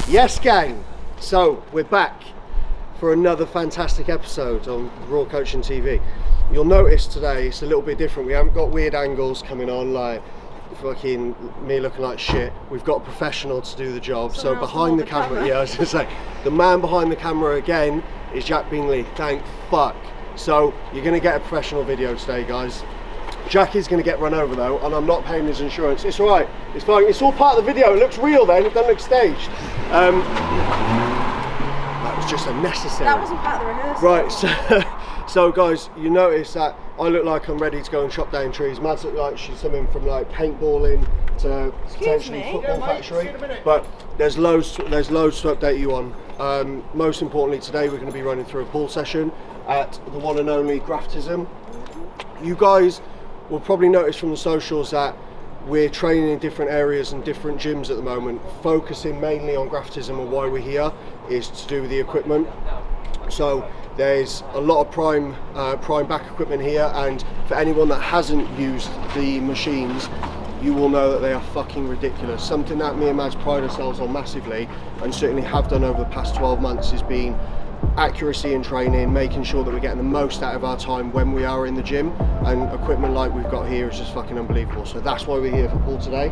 Yes, gang. So we're back for another fantastic episode on Raw Coaching TV. You'll notice today it's a little bit different. We haven't got weird angles coming on like fucking me looking like shit. We've got a professional to do the job. So behind the camera, yeah, I was gonna say, the man behind the camera again is Jack Bingley. Thank fuck. So you're gonna get a professional video today, guys. Jack is going to get run over though, and I'm not paying his insurance. It's all right. It's fine. It's all part of the video. It looks real then. It doesn't look staged. That was just unnecessary. That wasn't part of the rehearsal. Right. So guys, you notice that I look like I'm ready to go and chop down trees. Mads look like she's something from like paintballing to potentially football factory. But there's loads to update you on. Most importantly, today we're going to be running through a pool session at the one and only Graftism. You guys will probably notice from the socials that we're training in different areas and different gyms at the moment, focusing mainly on Graftism, and why we're here is to do with the equipment. So there's a lot of prime back equipment here, and for anyone that hasn't used the machines, you will know that they are fucking ridiculous. Something that me and Mads pride ourselves on massively, and certainly have done over the past 12 months, has been accuracy in training, making sure that we're getting the most out of our time when we are in the gym, and equipment like we've got here is just fucking unbelievable. So that's why we're here for pool today.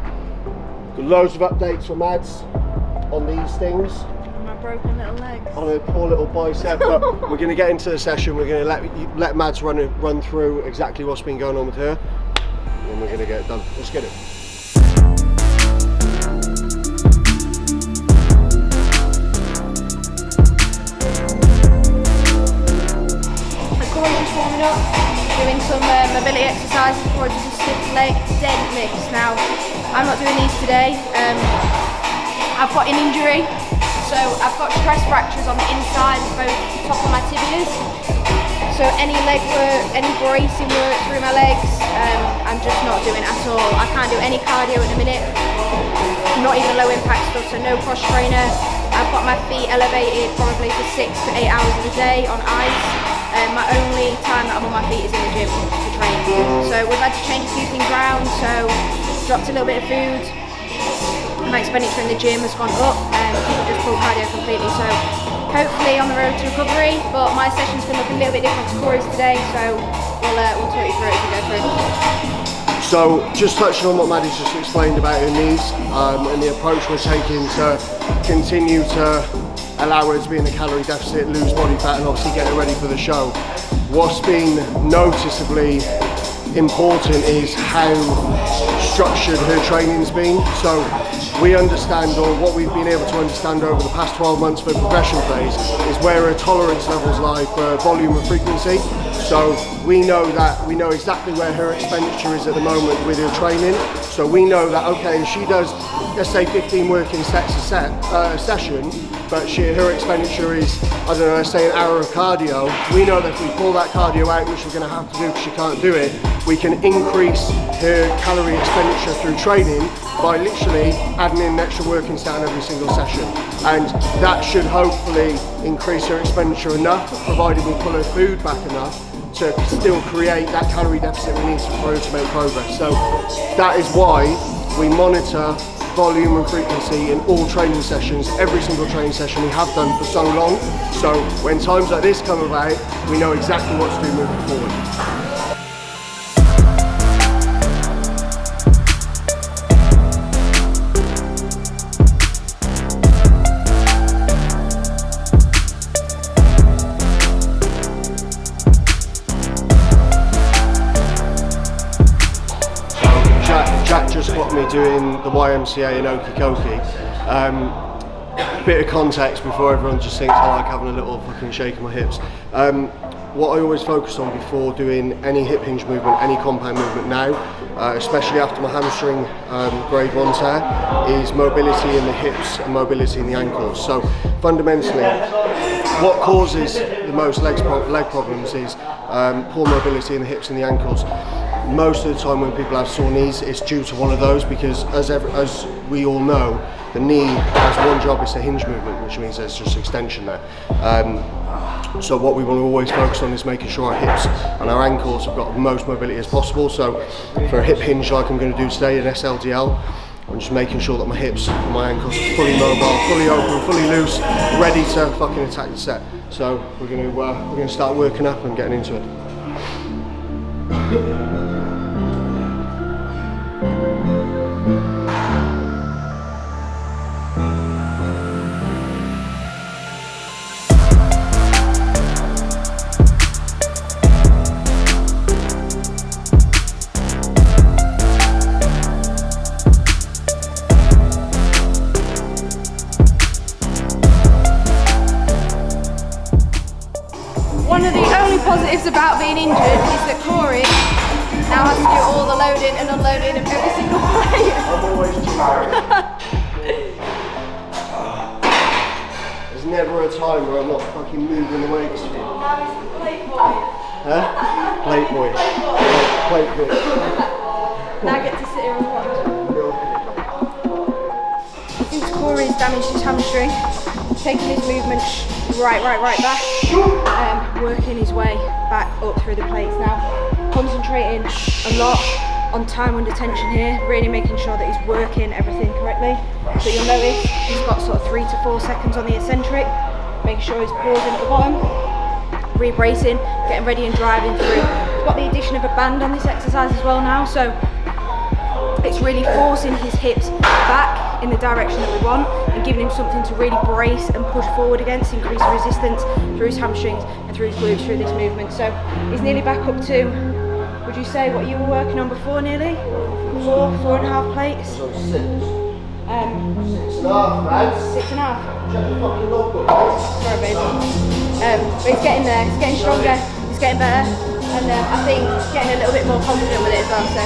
Got loads of updates from Mads on these things. My broken little legs. On a poor little bicep, but we're going to get into the session. We're going to let Mads run through exactly what's been going on with her, and we're going to get it done. Let's get it. Warming up, doing some mobility exercises before I do the stiff leg deadlifts. Now, I'm not doing these today. I've got an injury, so I've got stress fractures on the inside of both top of my tibias. So any leg work, any bracing work through my legs, I'm just not doing at all. I can't do any cardio at the minute, not even low impact stuff, so no cross trainer. I've got my feet elevated probably for 6 to 8 hours a day on ice. My only time that I'm on my feet is in the gym to train. So we've had to change a few things around, so dropped a little bit of food. My expenditure in the gym has gone up, and people just pulled cardio completely. So hopefully on the road to recovery, but my session's going to look a little bit different to Corey's today, so we'll talk you through it as we go through. So just touching on what Maddie's just explained about her knees, and the approach we're taking to continue to allow her to be in a calorie deficit, lose body fat, and obviously get her ready for the show. What's been noticeably important is how structured her training's been. So we understand, or what we've been able to understand over the past 12 months for progression phase, is where her tolerance levels lie for volume and frequency. So we know exactly where her expenditure is at the moment with her training. So we know that, okay, if she does, let's say 15 working sets a session, but her expenditure is, I don't know, let's say an hour of cardio, we know that if we pull that cardio out, which we're going to have to do because she can't do it, we can increase her calorie expenditure through training by literally adding in an extra working set on every single session. And that should hopefully increase her expenditure enough, provided we pull her food back enough, to still create that calorie deficit we need for her to make progress. So that is why we monitor volume and frequency in all training sessions, every single training session we have done for so long. So when times like this come about, we know exactly what to do moving forward. Jack just got me doing the YMCA in Okikoki. Bit of context before everyone just thinks I like having a little fucking shake in my hips. What I always focus on before doing any hip hinge movement, any compound movement now, especially after my hamstring grade 1 tear, is mobility in the hips and mobility in the ankles. So fundamentally, what causes the most leg problems is poor mobility in the hips and the ankles. Most of the time when people have sore knees, it's due to one of those, because as we all know, the knee has one job, it's a hinge movement, which means there's just extension there. So what we want to always focus on is making sure our hips and our ankles have got the most mobility as possible. So for a hip hinge like I'm going to do today, an SLDL, I'm just making sure that my hips and my ankles are fully mobile, fully open, fully loose, ready to fucking attack the set. So we're gonna start working up and getting into it. One of the only positives about being injured is that Corey now has to do all the loading and unloading of every single plate. I'm always too tired. There's never a time where I'm not fucking moving the weights. Now he's the plate boy. Huh? Plate boy. Plate boy. Now I get to sit here and watch. Since Corey's damaged his hamstring, taking his movement right back, working his way back up through the plates now, concentrating a lot on time under tension here, really making sure that he's working everything correctly. So you'll notice he's got sort of 3 to 4 seconds on the eccentric, making sure he's pausing at the bottom, re-bracing, getting ready and driving through. We've got the addition of a band on this exercise as well now, so it's really forcing his hips back in the direction that we want and giving him something to really brace and push forward against, increase resistance through his hamstrings and through his glutes through this movement. So he's nearly back up to, would you say what you were working on before nearly? 4.5 plates? So 6. 6.5, man. 6.5. Check the fucking logbook, guys. Sorry, baby. But he's getting there, he's getting stronger, he's getting better, and I think getting a little bit more confident with it as well. So.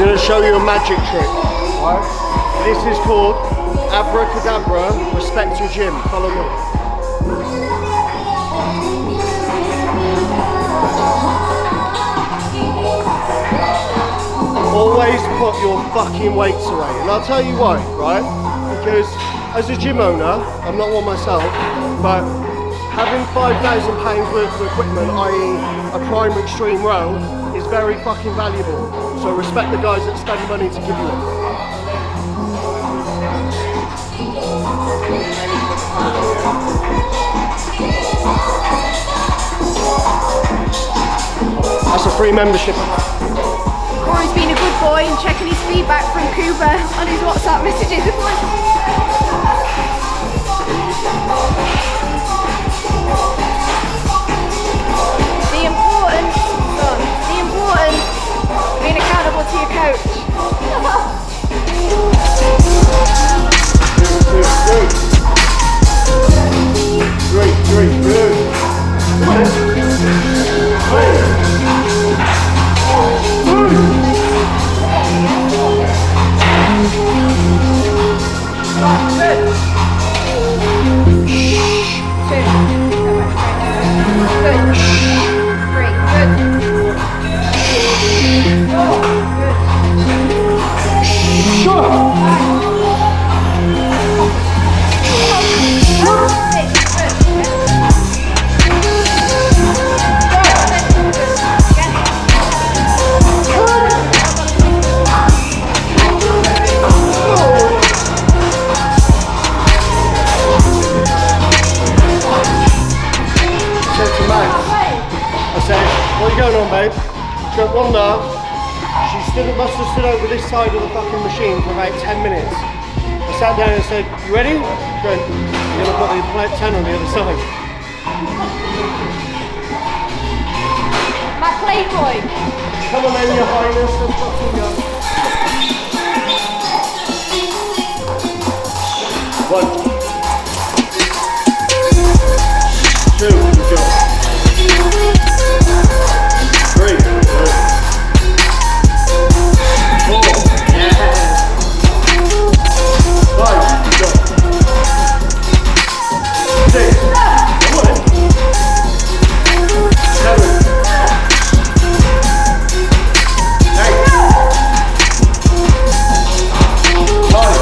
going to show you a magic trick, right? This is called abracadabra, respect your gym, follow me. Always put your fucking weights away, and I'll tell you why, right? Because as a gym owner, I'm not one myself, but having £5,000 worth of equipment, i.e. a prime extreme row, is very fucking valuable. So respect the guys that spend money to give you it. That's a free membership. Corey's been a good boy and checking his feedback from Cooper on his WhatsApp messages. The importance of being accountable to your coach. One now, must have stood over this side of the fucking machine for about 10 minutes. I sat down and said, "You ready?" She went, "You're gonna put the plate 10 on the other side." My playboy. Come on then, your highness, let's fucking go. 1, 2, go. 3, 4, yeah. 5, go. 6, 7, 8, 9.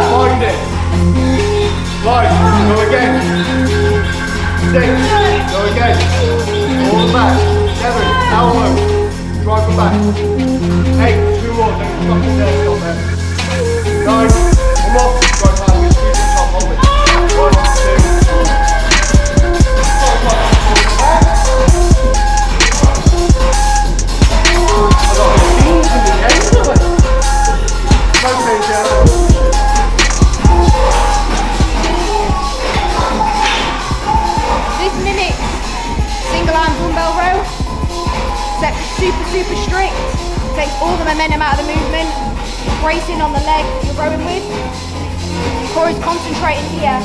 Find it. 5, go again. 6, go again. All the back. 7, elbow. Drive them back. 8, 2 more, then fucking there, still there. 9, come on. Drive back, we squeeze the top, hold it. 1, 2. Super strict, takes all the momentum out of the movement, bracing on the leg that you're rowing with. Corey's concentrating here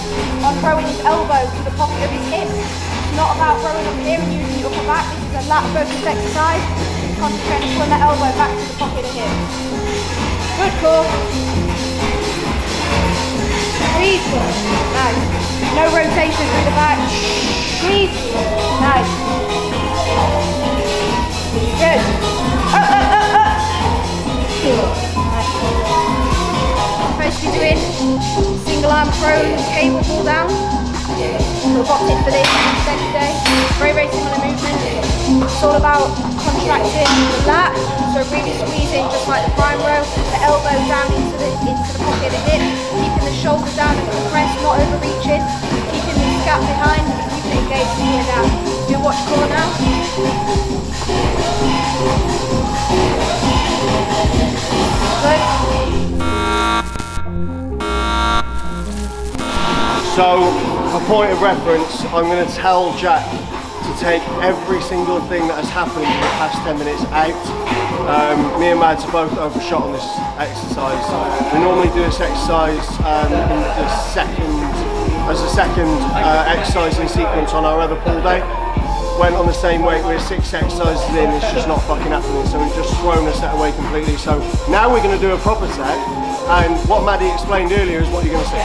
on throwing his elbow to the pocket of his hip. It's not about throwing up here and using your upper back. This is a lat focused exercise. He's concentrating on pulling that elbow back to the pocket of the hip. Good, Core. Squeeze. Nice. No rotation through the back. Squeeze. Nice. Good. Up. Supposed to be doing single arm prone, cable pull down. We've opted for this instead today. Very similar movement. It's all about contracting the lat, so really squeezing just like the prime row, the elbow down into the pocket of the hip, keeping the shoulders down and compressed, not overreaching, keeping the scap behind, keeping it engaged here down. Do watch Core now. Good. So, for point of reference, I'm going to tell Jack to to take every single thing that has happened in the past 10 minutes out. Me and Mads are both overshot on this exercise. We normally do this exercise as a second exercising sequence on our other pull day. Went on the same weight, we're 6 exercises in, it's just not fucking happening, so we've just thrown a set away completely. So now we're going to do a proper set, and what Maddie explained earlier is what you're going to see.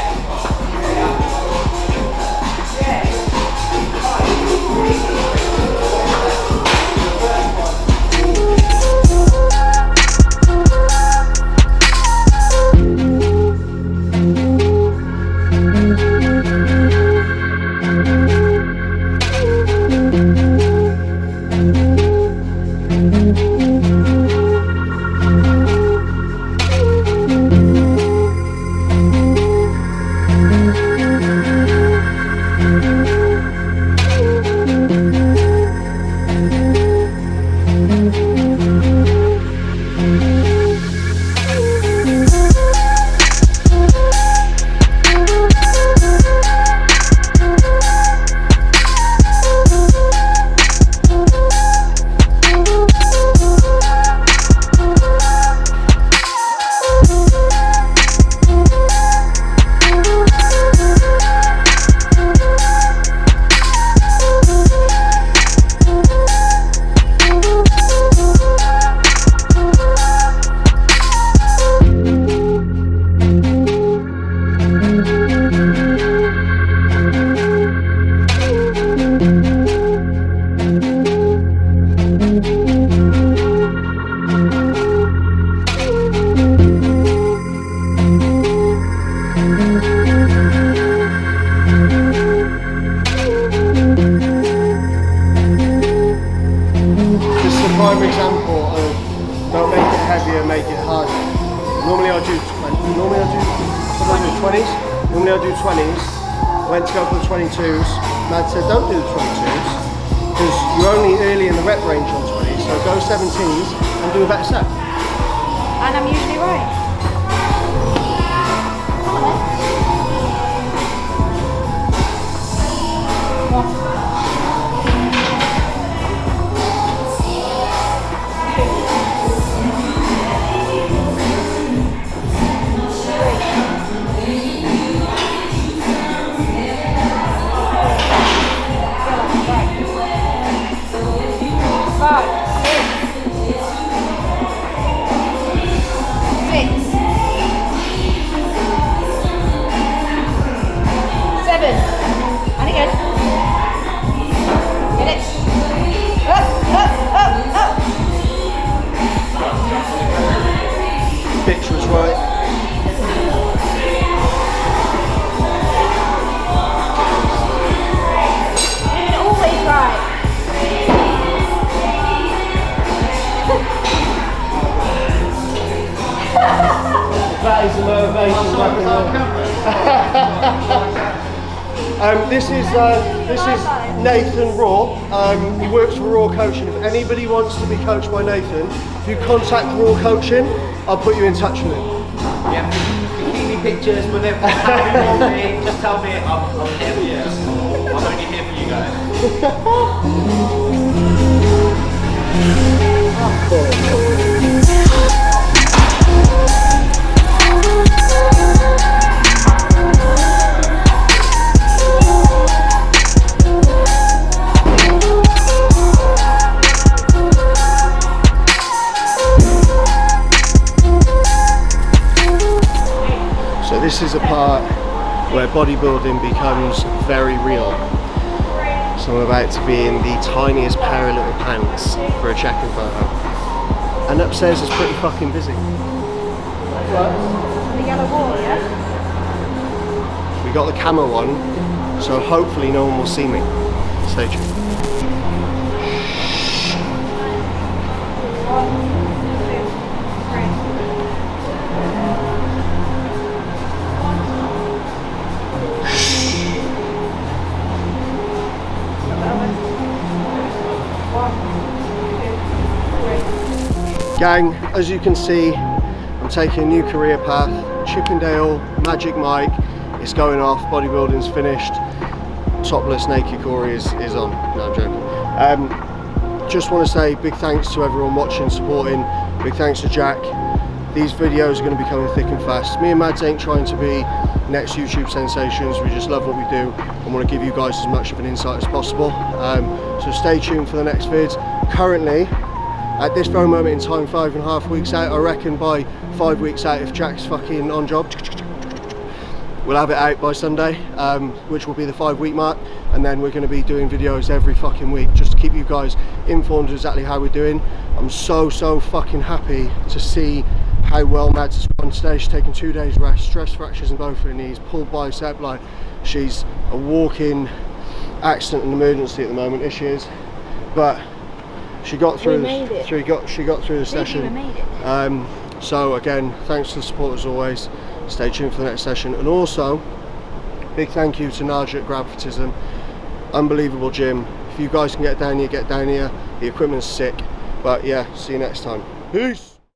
Prime example of don't make it heavier, make it harder. Normally I'll do 20s. Normally I'll do 20s. Went to go for the 22s. Matt said don't do the 22s because you're only early in the rep range on 20s. So go 17s and do a better set. And I'm usually right. Bitch was right. Always right. That is the motivation. This is Nathan Raw. He works for Raw Coaching. If anybody wants to be coached by Nathan, if you contact Raw Coaching, I'll put you in touch with him. Yeah, you keep me pictures whenever you want me, just tell me I'm here for you. I'm only here for you guys. This is a part where bodybuilding becomes very real. So I'm about to be in the tiniest pair of little pants for a check-in photo. And upstairs is pretty fucking busy. The yellow wall, yeah? We got the camo on, so hopefully no one will see me. Stay tuned. 1, 2, 3. Gang, as you can see, I'm taking a new career path. Chippendale, Magic Mike, it's going off, bodybuilding's finished. Topless naked Corey is on. No, I'm joking. Just want to say big thanks to everyone watching, supporting. Big thanks to Jack. These videos are going to be coming thick and fast. Me and Mads ain't trying to be next YouTube sensations. We just love what we do and want to give you guys as much of an insight as possible. So stay tuned for the next vid. Currently, at this very moment in time, 5.5 weeks out. I reckon by 5 weeks out, if Jack's fucking on job, we'll have it out by Sunday, which will be the 5-week mark. And then we're going to be doing videos every fucking week just to keep you guys informed of exactly how we're doing. I'm so fucking happy to see how well Mads has gone today. She's taken 2 days rest, stress fractures in both her knees, pulled bicep, like she's a walking accident and emergency at the moment, as she is. But she got through she got through the session. So again, thanks for the support as always. Stay tuned for the next session. And also, big thank you to Naja at Graftism. Unbelievable gym. If you guys can get down here, get down here. The equipment's sick. But yeah, see you next time. Peace.